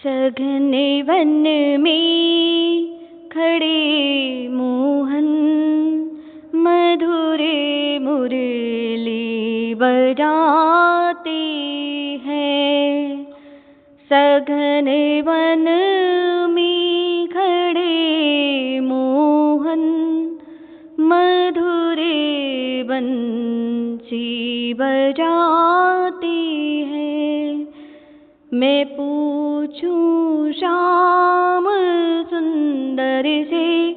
सघने one में खड़े मोहन, मधुरे मुरली बजाते हैं। सघने वन में खड़े मोहन, मधुरे बंसी बजाते हैं। मैं पूछूं श्याम सुंदर से,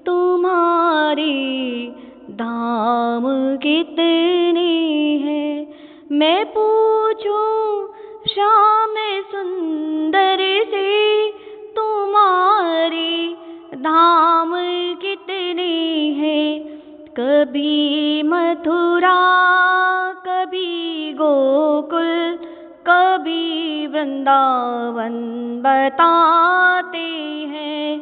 तुम्हारे धाम कितने हैं। मैं पूछूं श्याम सुंदर से, तुम्हारे धाम कितने हैं। कभी मथुरा, कभी गोकुल, कभी वृंदावन बताते हैं।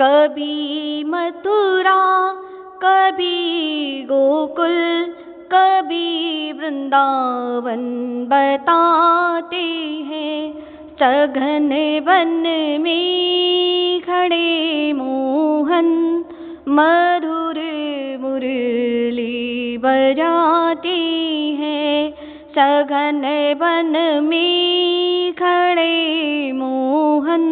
कभी मथुरा, कभी गोकुल, कभी वृंदावन बताते हैं। सघन वन में खड़े मोहन, मधुर मुरली बजाते हैं। सघन वन में खड़े मोहन,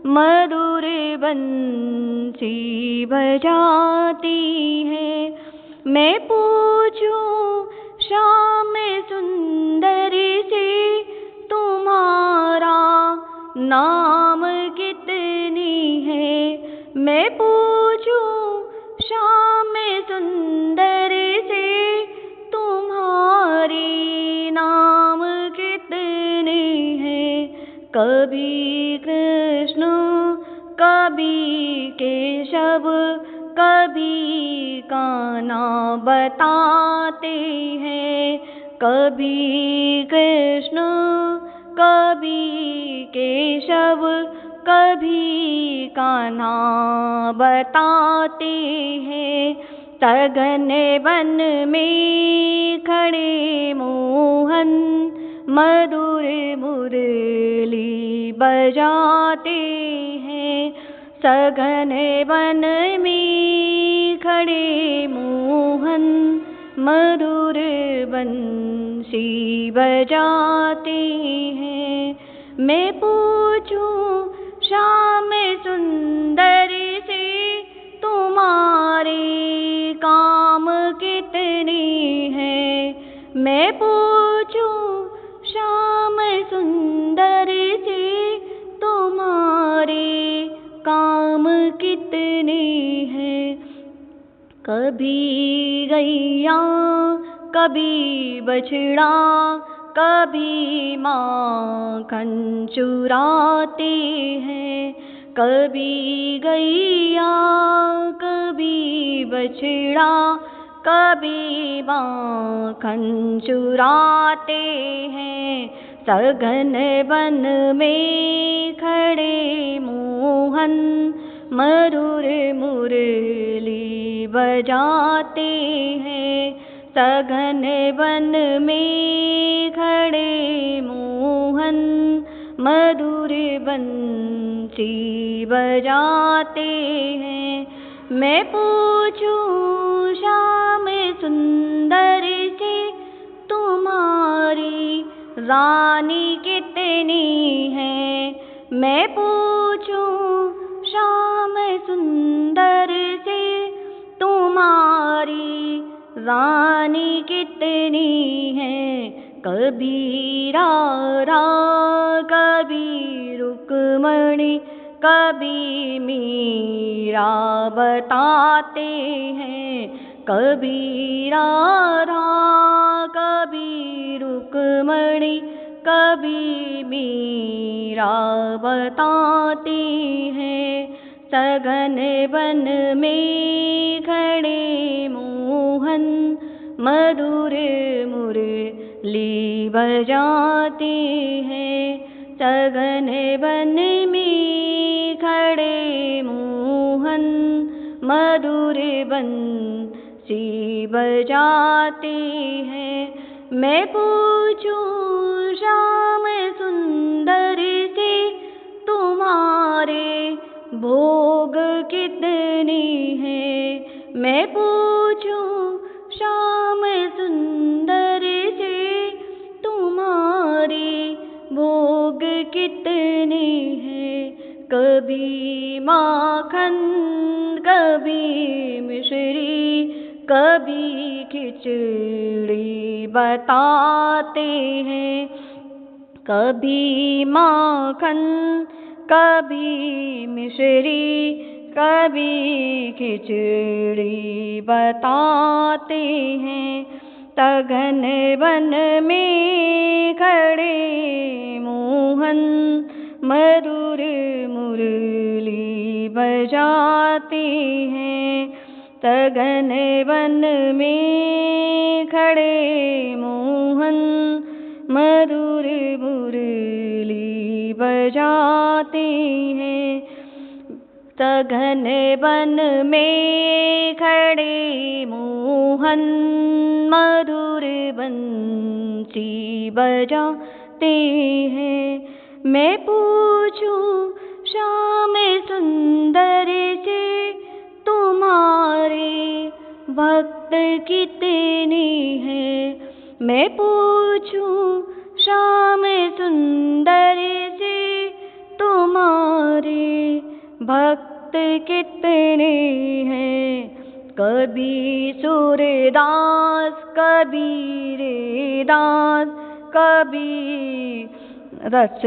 मधुर बंसी बजाती है। मैं पूछूं श्याम सुंदर से, तुम्हारा नाम कितनी है। मैं पूछूं श्याम सुंदर से, तुम्हारे नाम कितने हैं। कभी कृष्ण, कभी केशव, कभी कान्हा बताते हैं। कभी कृष्ण, कभी केशव, कभी कान्हा बताते हैं। सघन वन में खड़े मोहन, मधुर मुरली बजाते हैं। सघन वन में खड़े मोहन, मधुर बंसी बजाते हैं। मैं पूछूं श्याम सुंदर से, तुम्हारे काम कितने हैं। मैं पूछूं श्याम सुंदर से, तुम्हारे काम कितने हैं। कभी गैया, कभी बछड़ा, कभी माखन चुराते हैं। कभी गैया, कभी बछड़ा, कभी माखन चुराते हैं। सघन वन में खड़े मोहन, मधुर मुरली बजाते हैं। सघन वन में खड़े मोहन, मधुर बंसी बजाते हैं। मैं पूछूं श्याम सुंदर से, तुम्हारी रानी कितनी है। मैं पूछूं श्याम सुंदर से, तुम्हारी रानी कितनी है। कभी राधा, कभी रुक्मणी, कभी मीरा बताते हैं। कभी राधा, कभी रुक्मणी, कभी मीरा बताते हैं। सघन वन में खड़े मोहन, मधुर मुरली बजाते हैं। सघन वन में खड़े मोहन, मधुर बंसी बजाते हैं। मैं पूछूं श्याम सुंदर से, भोग कितने हैं, कभी माखन कभी मिश्री कभी खिचड़ी बताते हैं। कभी माखन कभी मिश्री कभी खिचड़ी बताते हैं। तगन वन में खड़े मोहन मधुर मुरली बजाते हैं। तगन वन में खड़े मोहन मधुर मुरली बजाते हैं। तगन वन में खड़े मोहन मधुर बंसी बजाते हैं। मैं पूछूं श्याम सुंदर से, तुम्हारे भक्त कितने हैं। मैं पूछूं श्याम सुंदर से, तुम्हारे भक्त कितने हैं। कभी सूरदास कबीर दास कभी रस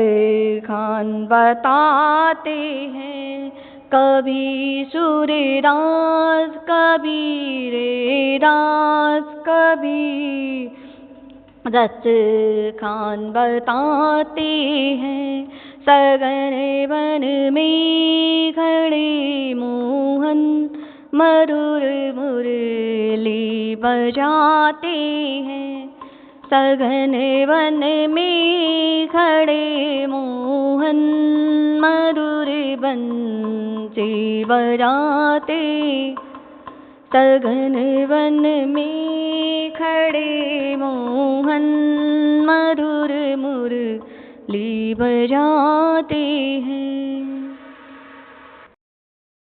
खान बताते हैं। कभी सूरदास कबीर दास कभी रस खान बताते हैं। सगन वन में खड़े मोहन मधुर मुरली बजाते हैं। सगन वन में खड़े मोहन मधुर बंसी बजाते। सगन वन में खड़े मोहन मधुर मुरली बजाते हैं।